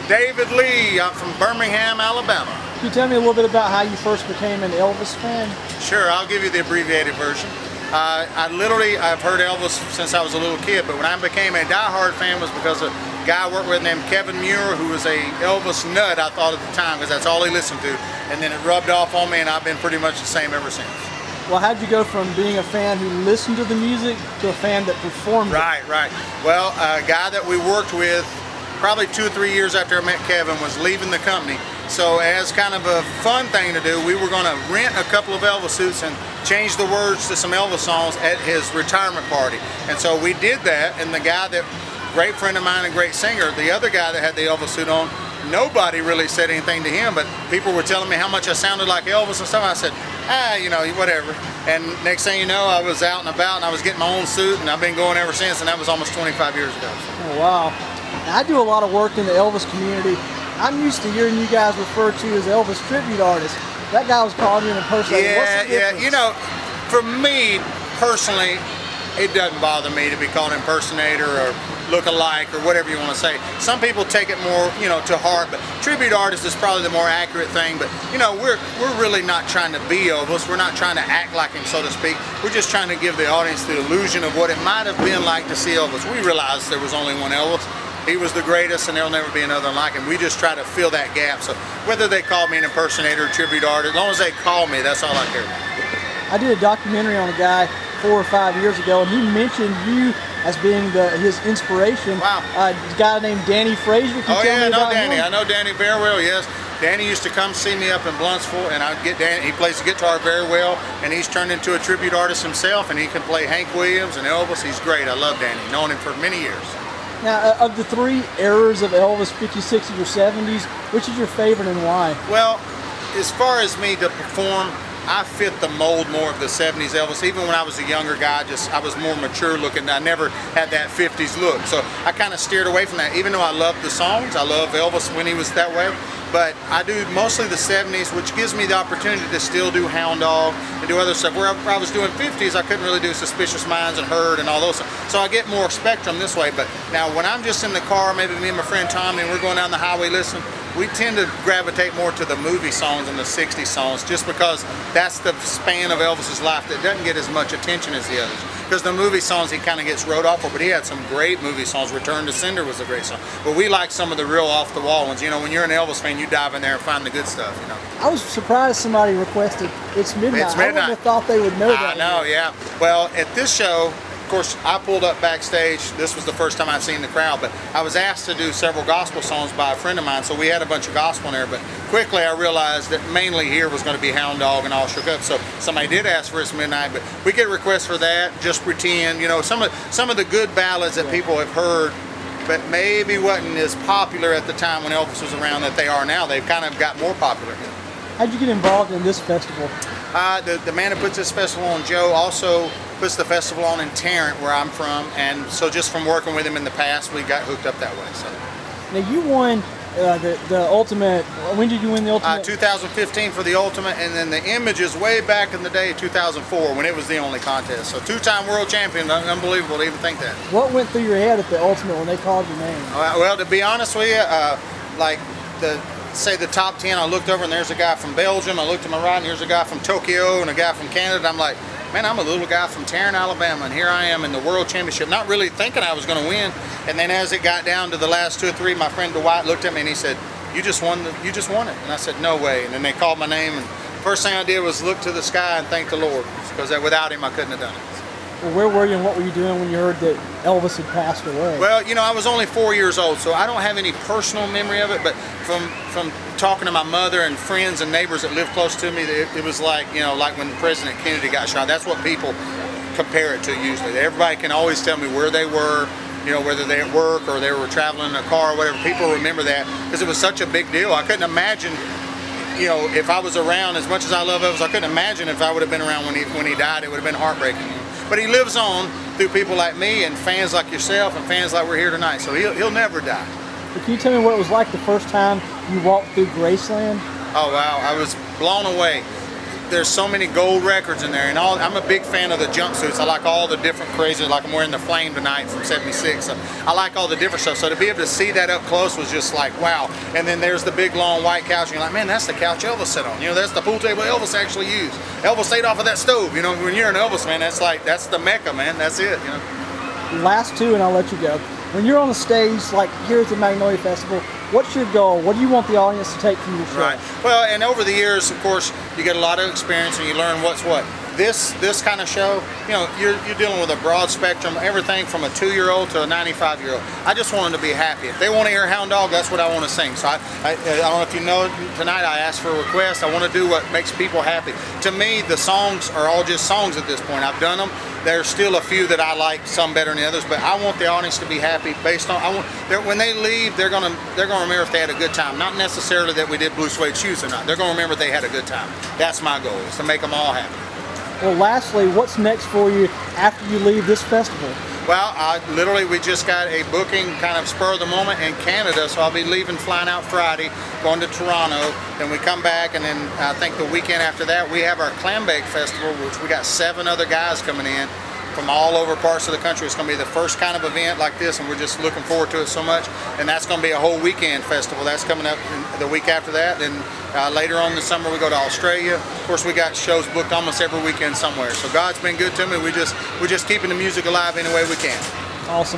David Lee. I'm from Birmingham, Alabama. Can you tell me a little bit about how you first became an Elvis fan? Sure, I'll give you the abbreviated version. I've heard Elvis since I was a little kid, but when I became a diehard fan was because a guy I worked with named Kevin Muir, who was a Elvis nut, I thought at the time, because that's all he listened to. And then it rubbed off on me, and I've been pretty much the same ever since. Well, how'd you go from being a fan who listened to the music to a fan that performed it? Right. Well, a guy that we worked with probably 2 or 3 years after I met Kevin was leaving the company. So as kind of a fun thing to do, we were going to rent a couple of Elvis suits and change the words to some Elvis songs at his retirement party. And so we did that, and the guy that, great friend of mine and great singer, the other guy that had the Elvis suit on, nobody really said anything to him, but people were telling me how much I sounded like Elvis and stuff. I said, whatever. And next thing you know, I was out and about and I was getting my own suit, and I've been going ever since, and that was almost 25 years ago. Oh, wow. I do a lot of work in the Elvis community. I'm used to hearing you guys referred to as Elvis tribute artists. That guy was calling you an impersonator. Yeah. For me personally, it doesn't bother me to be called an impersonator or look-alike or whatever you want to say. Some people take it more, to heart, but tribute artist is probably the more accurate thing. But we're really not trying to be Elvis. We're not trying to act like him, so to speak. We're just trying to give the audience the illusion of what it might have been like to see Elvis. We realized there was only one Elvis. He was the greatest, and there'll never be another like him. We just try to fill that gap. So whether they call me an impersonator or tribute artist, as long as they call me, that's all I care about. I did a documentary on a guy 4 or 5 years ago, and he mentioned you as being his inspiration. Wow. A guy named Danny Frazier. Can you tell me about Danny. him? I know Danny very well, yes. Danny used to come see me up in Bluntsville, and I'd get Danny. He plays the guitar very well, and he's turned into a tribute artist himself, and he can play Hank Williams and Elvis. He's great. I love Danny. Known him for many years. Now, of the 3 eras of Elvis, 50s, 60s, or 70s, which is your favorite and why? Well, as far as me to perform, I fit the mold more of the 70s Elvis. Even when I was a younger guy, I was more mature looking. I never had that 50s look. So I kind of steered away from that. Even though I love the songs, I love Elvis when he was that way. But I do mostly the 70s, which gives me the opportunity to still do Hound Dog and do other stuff. Where I was doing 50s, I couldn't really do Suspicious Minds and Herd and all those. So I get more spectrum this way. But now when I'm just in the car, maybe me and my friend Tommy, and we're going down the highway listening, we tend to gravitate more to the movie songs and the 60s songs, just because that's the span of Elvis's life that doesn't get as much attention as the others. Because the movie songs he kind of gets wrote off for, but he had some great movie songs. Return to Sender was a great song. But we like some of the real off-the-wall ones. When you're an Elvis fan, you dive in there and find the good stuff, I was surprised somebody requested It's Midnight. It's Midnight. I wouldn't have thought they would know that. I know, yeah. Well, at this show, of course, I pulled up backstage. This was the first time I'd seen the crowd, but I was asked to do several gospel songs by a friend of mine, so we had a bunch of gospel in there, but quickly I realized that mainly here was going to be Hound Dog and All Shook Up, so somebody did ask for It's Midnight, but we get requests for that, Just Pretend, some of the good ballads that people have heard, but maybe wasn't as popular at the time when Elvis was around that they are now. They've kind of got more popular. How'd you get involved in this festival? The man who puts this festival on, Joe, also puts the festival on in Tarrant, where I'm from, and so just from working with him in the past, we got hooked up that way. So. Now you won the Ultimate. When did you win the Ultimate? 2015 for the Ultimate, and then the Images way back in the day, 2004, when it was the only contest. So 2-time world champion. Unbelievable to even think that. What went through your head at the Ultimate when they called your name? Well, to be honest with you, say the top 10, I looked over and there's a guy from Belgium. I looked to my right and here's a guy from Tokyo and a guy from Canada. I'm like, man, I'm a little guy from Tarrant, Alabama, and here I am in the World Championship, not really thinking I was going to win. And then as it got down to the last 2 or 3, my friend Dwight looked at me and he said, you just won it. And I said, no way. And then they called my name, and first thing I did was look to the sky and thank the Lord, because without him I couldn't have done it. Well, where were you and what were you doing when you heard that Elvis had passed away? Well, I was only 4 years old, so I don't have any personal memory of it, but from talking to my mother and friends and neighbors that live close to me, it was like, like when President Kennedy got shot. That's what people compare it to usually. Everybody can always tell me where they were, whether they at work or they were traveling in a car or whatever. People remember that because it was such a big deal. I couldn't imagine, if I was around, as much as I love Elvis, I couldn't imagine if I would have been around when he died. It would have been heartbreaking. But he lives on through people like me and fans like yourself and fans like we're here tonight. So he'll never die. But can you tell me what it was like the first time you walked through Graceland? Oh, wow. I was blown away. there's so many gold records in there, and I'm a big fan of the jumpsuits. I like all the different crazy, like I'm wearing the Flame tonight from '76. So I like all the different stuff. So to be able to see that up close was just like, wow. And then there's the big long white couch, and you're like, man, that's the couch Elvis sat on. You know, that's the pool table Elvis actually used. Elvis ate off of that stove. You know, when you're an Elvis fan, that's the Mecca, man. That's it, you know. Last two, and I'll let you go. When you're on the stage, like here at the Magnolia Festival, what's your goal? What do you want the audience to take from your show? Right. Well, and over the years, of course, you get a lot of experience and you learn what's what. This kind of show, you know, you're dealing with a broad spectrum, everything from a 2-year-old to a 95-year-old. I just want them to be happy. If they want to hear Hound Dog, that's what I want to sing. So I don't know if you know, tonight I asked for a request. I want to do what makes people happy. To me, the songs are all just songs at this point. I've done them. There's still a few that I like, some better than the others, but I want the audience to be happy based on, when they leave, they're gonna remember if they had a good time. Not necessarily that we did Blue Suede Shoes or not. They're gonna remember they had a good time. That's my goal, is to make them all happy. Well, lastly, what's next for you after you leave this festival? Well, we just got a booking kind of spur of the moment in Canada, so I'll be leaving, flying out Friday, going to Toronto, then we come back, and then I think the weekend after that, we have our Clambake Festival, which we got 7 other guys coming in from all over parts of the country. It's going to be the first kind of event like this, and we're just looking forward to it so much. And that's going to be a whole weekend festival. That's coming up the week after that. Then later on in the summer, we go to Australia. Of course, we got shows booked almost every weekend somewhere. So God's been good to me. We're just keeping the music alive any way we can. Awesome.